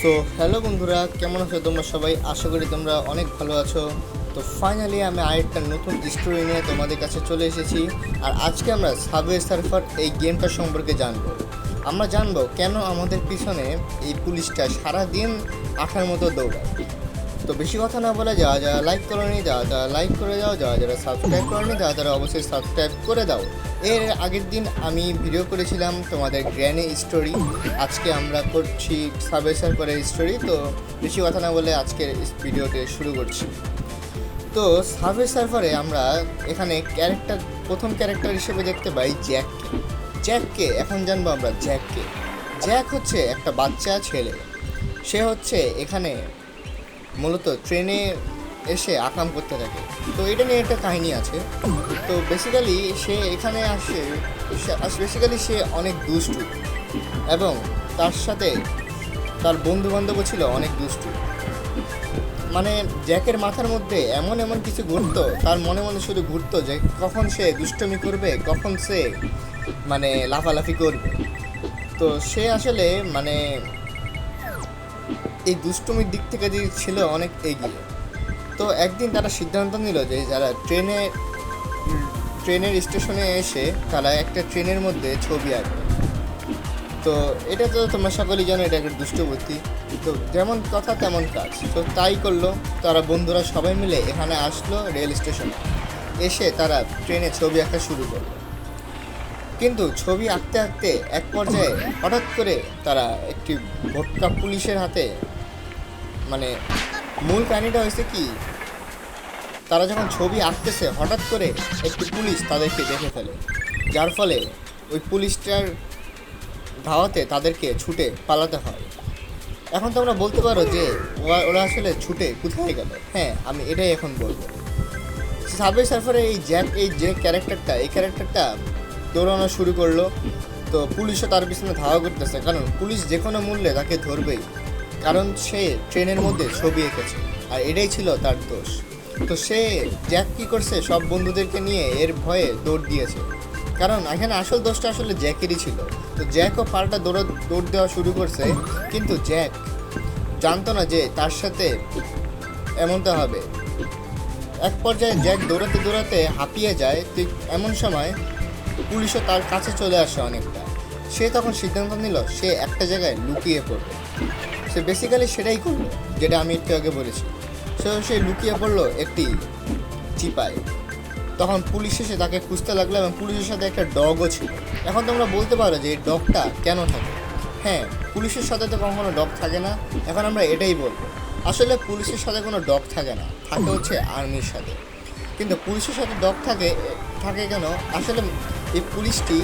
So hello বন্ধুরা, কেমন আছো তোমরা সবাই? আশা করি তোমরা অনেক ভালো আছো। তো ফাইনালি আমি আরেকটা নতুন স্টোরি নিয়ে তোমাদের কাছে চলে এসেছি। আর আজকে আমরা সাবওয়ে সার্ফার এই গেমটা সম্পর্কে আমরা জানবো কেন আমাদের পিছনে এই পুলিশটা সারাদিন আঠার মতো দৌড়ায়। তো বেশি কথা না বলে, যারা যারা লাইক করেনি যারা লাইক করে দাও, যারা সাবস্ক্রাইব করেনি যারা অবশ্যই সাবস্ক্রাইব করে দাও। এর আগের দিন আমি ভিডিও করেছিলাম তোমাদের গ্র্যানি স্টোরি, আজকে আমরা করছি সাবওয়ে সার্ফারের স্টোরি। তো বেশি কথা না বলে আজকের ভিডিওটি শুরু করছি। তো সাবওয়ে সার্ফারে আমরা এখানে প্রথম ক্যারেক্টার হিসেবে দেখতে পাই জ্যাককে এখন জানবো আমরা জ্যাক হচ্ছে একটা বাচ্চা ছেলে। সে হচ্ছে এখানে মূলত ট্রেনে এসে আকাম করতে থাকে। তো এটা নিয়ে একটা কাহিনী আছে। তো বেসিক্যালি সে এখানে সে অনেক দুষ্টু এবং তার সাথে তার বন্ধু বান্ধবও ছিল অনেক দুষ্টু। মানে জ্যাকের মাথার মধ্যে এমন এমন কিছু ঘুরতো, তার মনে মনে শুধু ঘুরতো যে কখন সে দুষ্টুমি করবে, কখন সে লাফালাফি করবে। তো সে আসলে এই দুষ্টুমির দিক থেকে যে ছিল অনেক এগিয়ে। তো একদিন তারা সিদ্ধান্ত নিল যে যারা ট্রেনের স্টেশনে এসে তারা একটা ট্রেনের মধ্যে ছবি আঁকবে। তো এটা তো তোমরা সকলেই জানো, এটা একটা দুষ্ট বুদ্ধি। তো যেমন কথা তেমন কাজ, তো তাই করলো। তারা বন্ধুরা সবাই মিলে এখানে আসলো রেল স্টেশনে। এসে তারা ট্রেনে ছবি আঁকা শুরু করলো। কিন্তু ছবি আঁকতে আঁকতে এক পর্যায়ে হঠাৎ করে তারা একটি ভোটকা পুলিশের হাতে, মূল কাহিনীটা হয়েছে কি, তারা যখন ছবি আঁকতেছে হঠাৎ করে একটি পুলিশ তাদেরকে দেখে ফেলে, যার ফলে ওই পুলিশটার ধাওয়াতে তাদেরকে ছুটে পালাতে হয়। এখন তোমরা বলতে পারো যে ওরা আসলে ছুটে কোথায় গেল। হ্যাঁ, আমি এটাই এখন বলবো। সাবওয়ে সার্ফারে এই ক্যারেক্টারটা দৌড়ানো শুরু করলো। তো পুলিশও তার পিছনে ধাওয়া করতেছে, কারণ পুলিশ যে কোনো মূল্যে তাকে ধরবেই, কারণ সে ট্রেনের মধ্যে ছবি এঁকেছে আর এটাই ছিল তার দোষ। তো জ্যাক কী করছে, সব বন্ধুদেরকে নিয়ে এর ভয়ে দৌড় দিয়েছে, কারণ এখানে আসল দোষটা আসলে জ্যাকেরই ছিল। তো জ্যাকও পাল্টা দৌড় দেওয়া শুরু করছে, কিন্তু জ্যাক জানতো না যে তার সাথে এমনটা হবে। এক পর্যায়ে জ্যাক দৌড়াতে দৌড়াতে হাঁপিয়ে যায়। ঠিক এমন সময় পুলিশও তার কাছে চলে আসে অনেকটা। সে তখন সিদ্ধান্ত নিল সে একটা জায়গায় লুকিয়ে পড়বে। সে বেসিক্যালি সেটাই করলো যেটা আমি একটু আগে বলেছি। সে লুকিয়ে পড়লো একটি চিপায়। তখন পুলিশ এসে তাকে খুঁজতে লাগলো এবং পুলিশের সাথে একটা ডগও ছিল। এখন তোমরা বলতে পারো যে এই ডগটা কেন থাকে। হ্যাঁ, পুলিশের সাথে তো কখনো ডগ থাকে না। এখন আমরা এটাই বলবো, আসলে পুলিশের সাথে কোনো ডগ থাকে না, থাকে হচ্ছে আর্মির সাথে। কিন্তু পুলিশের সাথে ডগ থাকে কেন? আসলে এই পুলিশটি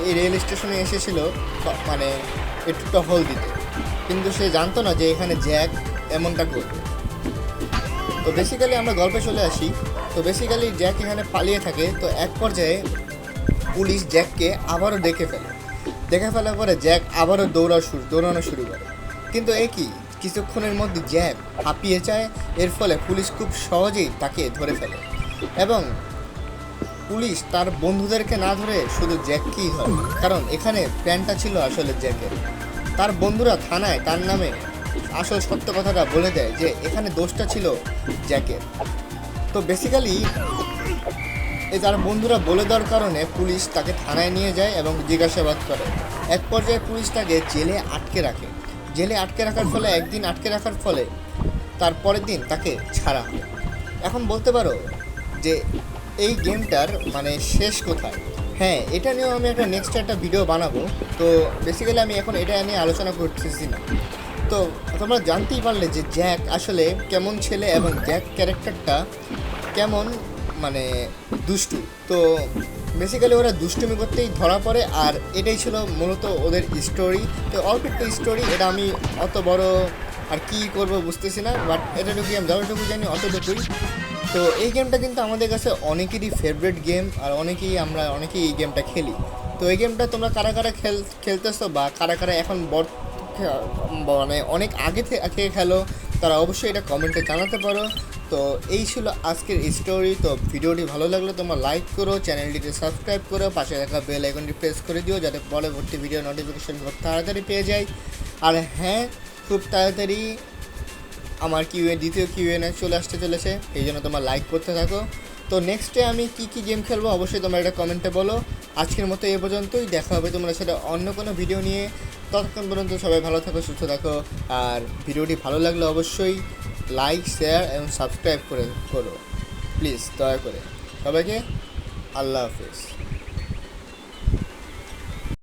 এই রেল স্টেশনে এসেছিল একটু টহল দিতে, কিন্তু সে জানতো না যে এখানে জ্যাক এমনটা করবে। তো বেসিক্যালি আমরা গল্পে চলে আসি। তো বেসিক্যালি জ্যাক এখানে পালিয়ে থাকে। তো এক পর্যায়ে পুলিশ জ্যাককে আবারও দেখে ফেলার পরে জ্যাক আবারও দৌড়ানো শুরু করে। কিন্তু কিছুক্ষণের মধ্যে জ্যাক হাঁপিয়ে যায়। এর ফলে পুলিশ খুব সহজেই তাকে ধরে ফেলে এবং পুলিশ তার বন্ধুদেরকে না ধরে শুধু জ্যাককেই ধরে, কারণ এখানে প্ল্যানটা ছিল আসলে জ্যাকের। তার বন্ধুরা থানায় তার নামে আসল সত্য কথাটা বলে দেয় যে এখানে দোষটা ছিল জ্যাকের। তো বেসিক্যালি তার বন্ধুরা বলে দেওয়ার কারণে পুলিশ তাকে থানায় নিয়ে যায় এবং জিজ্ঞাসাবাদ করে। এক পর্যায়ে পুলিশ তাকে জেলে আটকে রাখার ফলে তার পরের দিন তাকে ছাড়া হয়। এখন বলতে পারো যে এই গেমটার শেষ কোথায়। হ্যাঁ, এটা নিয়েও আমি নেক্সট একটা ভিডিও বানাবো। তো বেসিক্যালি আমি এখন এটা নিয়ে আলোচনা করতেছি না। তো তোমরা জানতেই পারলে যে জ্যাক আসলে কেমন ছেলে এবং জ্যাক ক্যারেক্টারটা কেমন দুষ্টু। তো বেসিক্যালি ওরা দুষ্টুমি করতেই ধরা পড়ে, আর এটাই ছিল মূলত ওদের স্টোরি। তো অল্প একটু স্টোরি, এটা আমি অত বড় আর কি করবো বুঝতেছি না, বাট এটাটুকুই আমি যতটুকু জানি অতটুকুই। তো এই গেমটা কিন্তু আমাদের কাছে অনেকেরই ফেভারিট গেম, আর আমরা অনেকেই এই গেমটা খেলি। তো এই গেমটা তোমরা কারা কারা খেলতেছো বা কারা কারা এখন অনেক আগে থেকে খেলো, তারা অবশ্যই এটা কমেন্টে জানাতে পারো। তো এই ছিল আজকের স্টোরি। তো ভিডিওটি ভালো লাগলে তোমরা লাইক করো, চ্যানেলটিকে সাবস্ক্রাইব করো, পাশে থাকা বেল আইকনটি প্রেস করে দিও যাতে পরবর্তী ভিডিও নোটিফিকেশন খুব তাড়াতাড়ি পেয়ে যায়। আর হ্যাঁ, খুব তাড়াতাড়ি আমার দ্বিতীয় কিউএনএ চলে আসতে চলেছে, এই জন্য তোমরা লাইক করতে থাকো। তো নেক্সটে আমি কী গেম খেলবো অবশ্যই তোমরা এটা কমেন্টে বলো। আজকের মতো এ পর্যন্তই, দেখা হবে তোমরা সেটা অন্য কোনো ভিডিও নিয়ে। ততক্ষণ পর্যন্ত সবাই ভালো থাকো, সুস্থ থাকো। আর ভিডিওটি ভালো লাগলে অবশ্যই লাইক, শেয়ার এবং সাবস্ক্রাইব করো প্লিজ, দয়া করে। সবাইকে আল্লাহ হাফিজ।